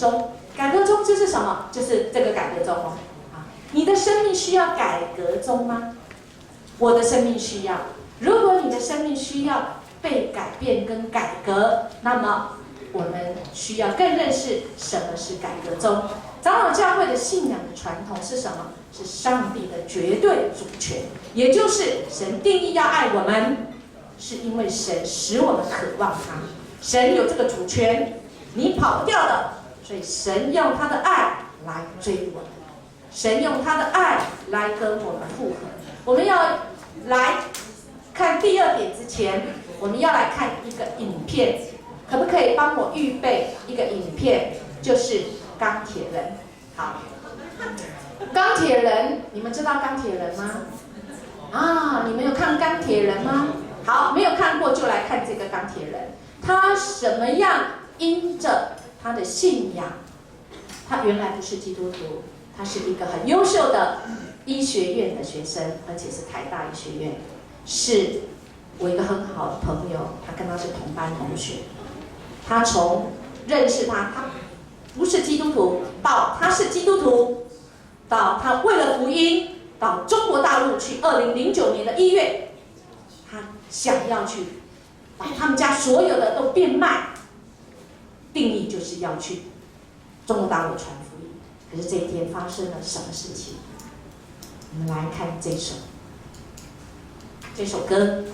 中。改革中就是什么？就是这个改革中哦。啊，你的生命需要改革中吗？我的生命需要。如果你的生命需要被改变跟改革，那么我们需要更认识什么是改革中。长老教会的信仰的传统是什么？是上帝的绝对主权，也就是神定义要爱我们，是因为神使我们渴望他，神有这个主权，你跑不掉的，所以神用他的爱来追我们，神用他的爱来跟我们复合。我们要来看第二点之前，我们要来看一个影片，可不可以帮我预备一个影片？就是钢铁人。好，钢铁人，你们知道钢铁人吗？啊，你们有看钢铁人吗？好，没有看过就来看这个钢铁人。他什么样因着他的信仰，他原来不是基督徒，他是一个很优秀的医学院的学生，而且是台大医学院，是我一个很好的朋友，他跟他是同班同学。他从认识他不是基督徒，到他是基督徒，到他为了福音到中国大陆去，2009年的1月，他想要去把他们家所有的都变卖，定义就是要去中国大陆传福音。可是这一天发生了什么事情？我们来看这首歌。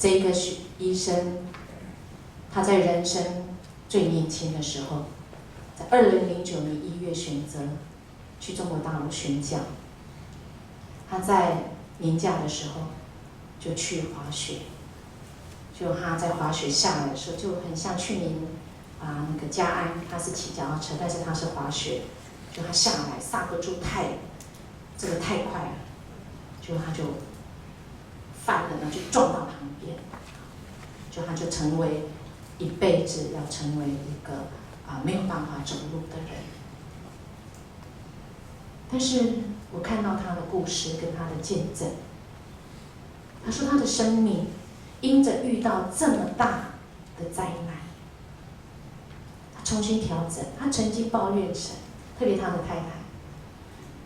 这个医生，他在人生最年轻的时候，在2009年1月选择去中国大陆宣教。他在年假的时候就去滑雪，就他在滑雪下来的时候，就很像去年那个嘉安，他是骑脚踏车，但是他是滑雪，就他下来刹不住这个太快了，就他就翻了，然后就撞到旁边，就他就成为一辈子要成为一个没有办法走路的人。但是我看到他的故事跟他的见证，他说他的生命因着遇到这么大的灾难，他重新调整。他曾经抱怨神，特别他的太太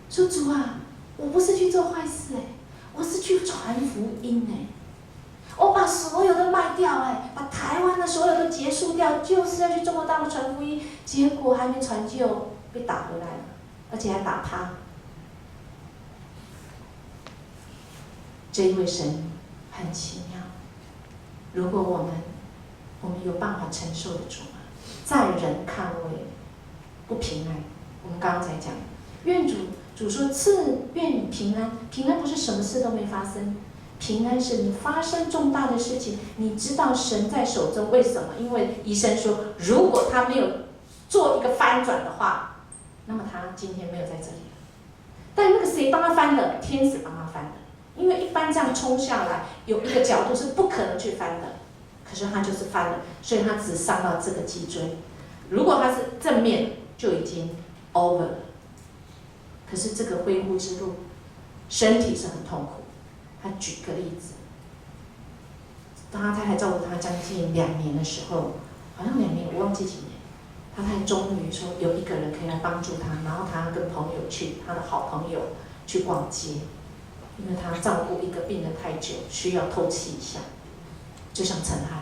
说：“主啊，我不是去做坏事我是去传福音我把所有的卖掉把台湾的所有的结束掉，就是要去中国大陆传福音，结果还没传就被打回来了，而且还打趴。”这一位神很奇妙。如果我们有办法承受得住吗？在人看为不平安，我们刚才讲，愿主说愿你平安。平安不是什么事都没发生，平安是你发生重大的事情，你知道神在手中。为什么？因为医生说，如果他没有做一个翻转的话，那么他今天没有在这里了。但那个谁帮他翻的？天使帮他翻的。因为一般这样冲下来，有一个角度是不可能去翻的，可是他就是翻了，所以他只伤到这个脊椎。如果他是正面，就已经 over 了。可是这个恢复之路，身体是很痛苦。他举个例子，当他太太照顾他将近2年的时候，好像2年，我忘记几年，他太太终于说有一个人可以来帮助他，然后他跟朋友去，他的好朋友去逛街。因为他照顾一个病人太久，需要透气一下，就像陈汉，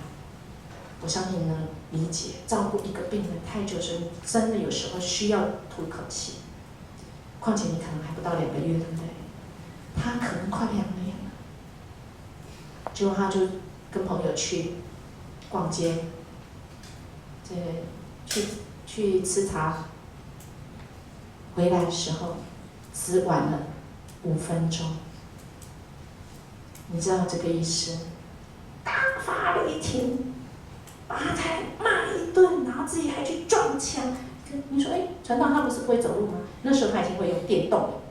我相信你能理解，照顾一个病人太久时，真的有时候需要吐一口气。况且你可能还不到2个月，对不对？他可能快2年了，结果他就跟朋友去逛街，去吃茶，回来的时候只晚了5分钟。你知道这个医师大发雷霆，把他太骂一顿，然后自己还去撞墙。你说，传道他不是不会走路吗？那时候他已经会用电动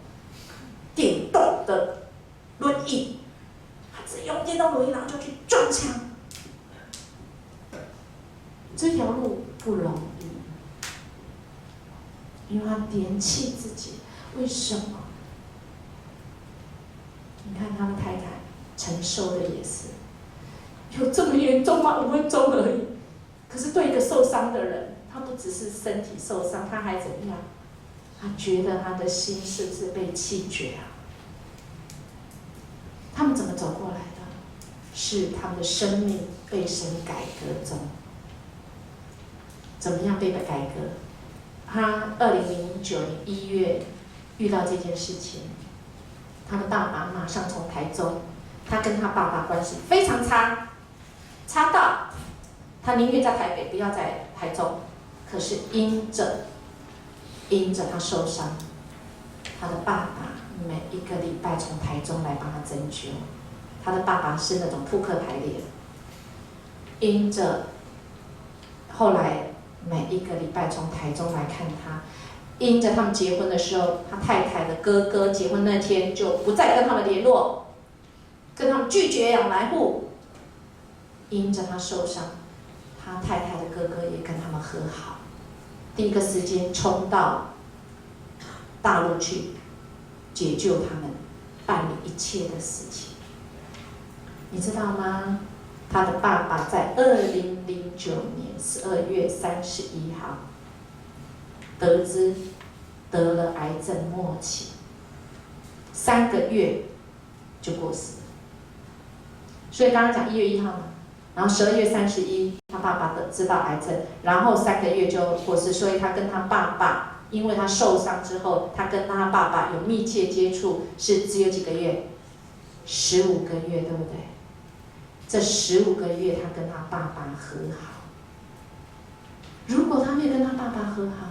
的轮椅，他只用电动轮椅，然后就去撞墙。这条路不容易，因为他嫌弃自己。为什么？你看他的太太承受的也是，有这么严重吗？5分钟而已。可是对一个受伤的人，他不只是身体受伤，他还怎样？他觉得他的心是不是被弃绝啊？他们怎么走过来的？是他们的生命被神改革中。怎么样被改革？他2009年1月遇到这件事情，他的爸爸马上从台中，他跟他爸爸关系非常差，差到他宁愿在台北，不要在台中。可是因着他受伤，他的爸爸每一个礼拜从台中来帮他针灸。他的爸爸是那种扑克牌脸，因着后来每一个礼拜从台中来看他，因着他们结婚的时候，他太太的哥哥结婚那天就不再跟他们联络，跟他们拒绝往来户。因着他受伤，他太太的哥哥也跟他们和好，第一个时间冲到大陆去解救他们，办理一切的事情。你知道吗？他的爸爸在2009年12月31号得知得了癌症末期，3个月就过世了。所以刚刚讲1月1号嘛，然后12月31，他爸爸知道癌症，然后3个月就过世。所以他跟他爸爸，因为他受伤之后，他跟他爸爸有密切接触，是只有几个月，15个月，对不对？这15个月他跟他爸爸和好。如果他没有跟他爸爸和好，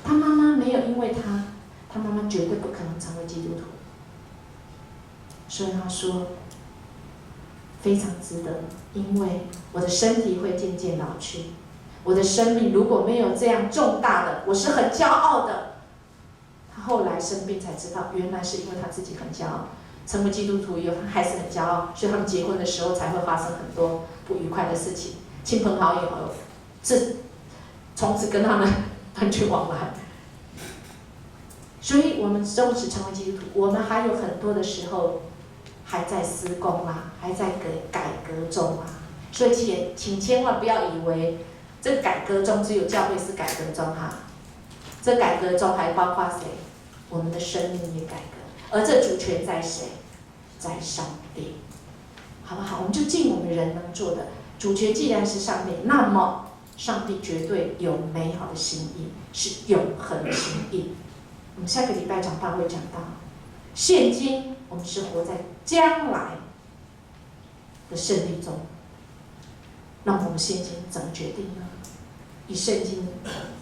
他妈妈没有因为他妈妈绝对不可能成为基督徒。所以他说非常值得，因为我的身体会渐渐老去，我的生命如果没有这样重大的，我是很骄傲的。他后来生病才知道，原来是因为他自己很骄傲。成为基督徒以后，他还是很骄傲，所以他们结婚的时候才会发生很多不愉快的事情。亲朋好友从此跟他们断绝往来。所以我们纵使成为基督徒，我们还有很多的时候还在施工啊，还在改革中啊。所以请千万不要以为这个改革中只有教会是改革中哈，这改革中还包括谁？我们的生命也改革。而这主权在谁？在上帝，好不好？我们就尽我们人能做的。主权既然是上帝，那么上帝绝对有美好的心意，是永恒的心意。我们下个礼拜讲道会讲到，现今我们是活在将来的胜利中。那我们现今怎么决定呢？以圣经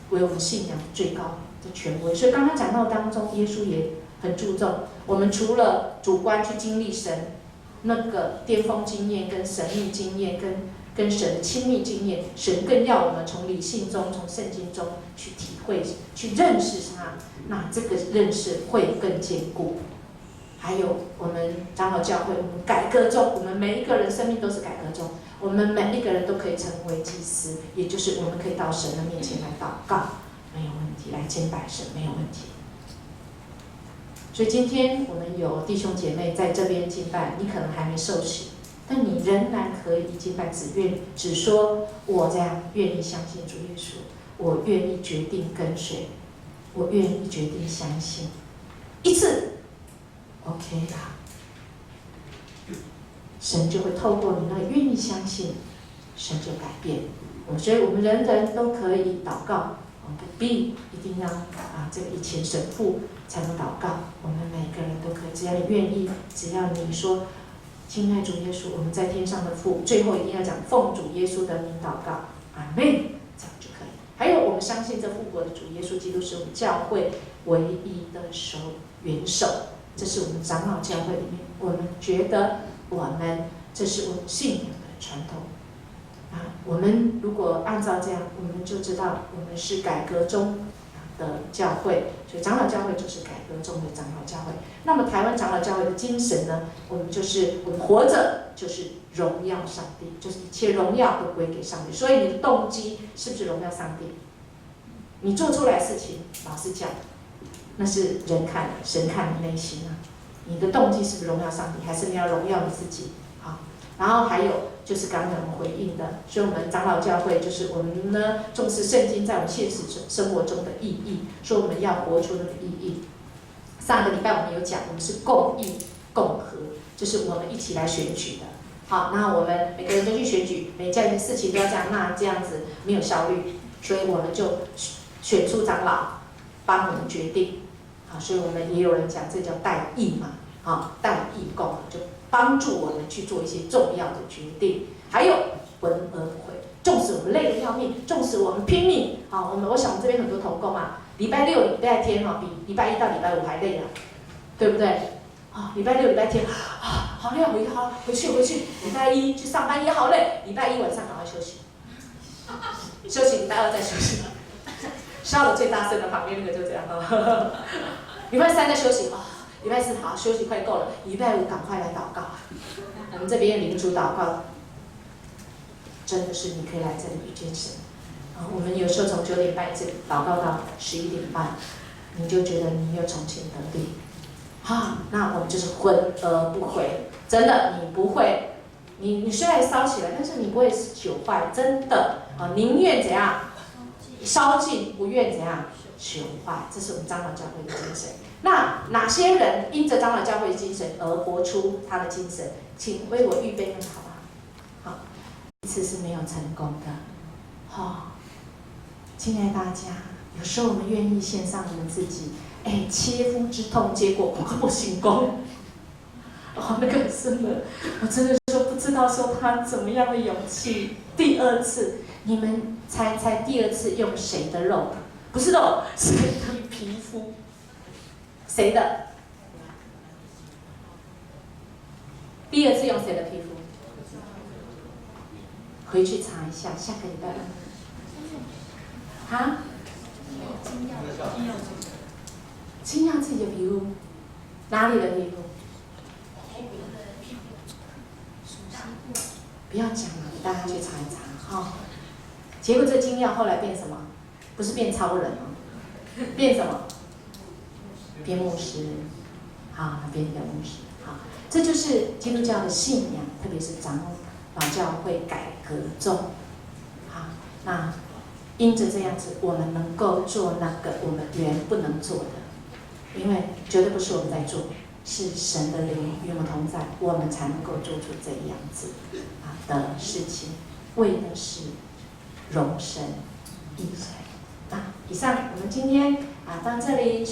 为我们信仰最高的权威。所以刚刚讲到当中，耶稣也很注重，我们除了主观去经历神那个巅峰经验、跟神秘经验、跟神的亲密经验，神更要我们从理性中、从圣经中去体会、去认识他。那这个认识会更坚固。还有我们长老教会，我们改革中，我们每一个人生命都是改革中，我们每一个人都可以成为祭司，也就是我们可以到神的面前来祷告，没有问题，来敬拜神没有问题。所以今天我们有弟兄姐妹在这边敬拜，你可能还没受洗，但你仍然可以敬拜，只说我这样愿意相信主耶稣，我愿意决定跟随，我愿意决定相信，一次 OK 啦，神就会透过你那愿意相信，神就改变。所以我们人人都可以祷告，我们不必一定要这个以前神父才能祷告，我们每个人都可以，只要你愿意，只要你说亲爱主耶稣，我们在天上的父，最后一定要讲奉主耶稣的名祷告，阿们，这样就可以。还有我们相信这复活的主耶稣基督是我们教会唯一的元首，这是我们长老教会里面，我们觉得这是我们信仰的传统。我们如果按照这样，我们就知道我们是改革中的教会，所以长老教会就是改革中的长老教会。那么台湾长老教会的精神呢？我们活着就是荣耀上帝，就是一切荣耀都归给上帝。所以你的动机是不是荣耀上帝？你做出来的事情，老实讲，那是人看的，神看你内心啊。你的动机是不是荣耀上帝，还是你要荣耀你自己？好，然后还有就是刚才我们回应的，所以我们长老教会就是我们呢重视圣经在我们现实生活中的意义，说我们要活出那个意义。上个礼拜我们有讲，我们是共义共和，就是我们一起来选举的。好，那我们每个人都去选举，每件事情都要这样，那这样子没有效率，所以我们就选出长老帮我们决定。好，所以我们也有人讲这叫代议嘛，好，代议共和就帮助我们去做一些重要的决定。还有闻而不悔，纵使我们累得要命，纵使我们拼命，好，我想我们这边很多同工啊，礼拜六、礼拜天比礼拜一到礼拜五还累啊，对不对？礼拜六、礼拜天好累，回去，礼拜一去上班也好累，礼拜一晚上赶快休息，休息礼拜二再休息。笑得最大声的旁边那个就这样礼拜三再休息礼拜四好休息快够了，礼拜五赶快来祷告。我们这边领主祷告，真的是你可以来这里遇见神。我们有时候从9点半一直祷告到11点半，你就觉得你又重新得力。那我们就是魂而不悔，真的你不会，你虽然烧起来，但是你不会朽坏，真的宁愿怎样？烧尽，不愿怎样朽坏，这是我们长老教会的精神。那哪些人因着长老教会的精神而活出他的精神？请为我预备那个好不好？好，一次是没有成功的。亲爱大家，有时候我们愿意献上我们自己，切肤之痛，结果不成功。那个真的，我真的说不知知道说他怎么样的勇气。第二次，你们猜猜第二次用谁的肉？不是肉，谁的皮肤？谁的？第二次用谁的皮肤？回去查一下，下个礼拜二。啊？清耀自己的皮肤，哪里的皮肤？不要讲了，大家去查一查哈。结果这金耀后来变什么？不是变超人哦，变什么？变牧师。好，变牧师。好，这就是基督教的信仰，特别是长老教会改革中。好，那因着这样子，我们能够做那个我们原不能做的，因为绝对不是我们在做，是神的灵与我们同在，我们才能够做出这样子的事情，为的是荣神益神。以上我们今天到这里。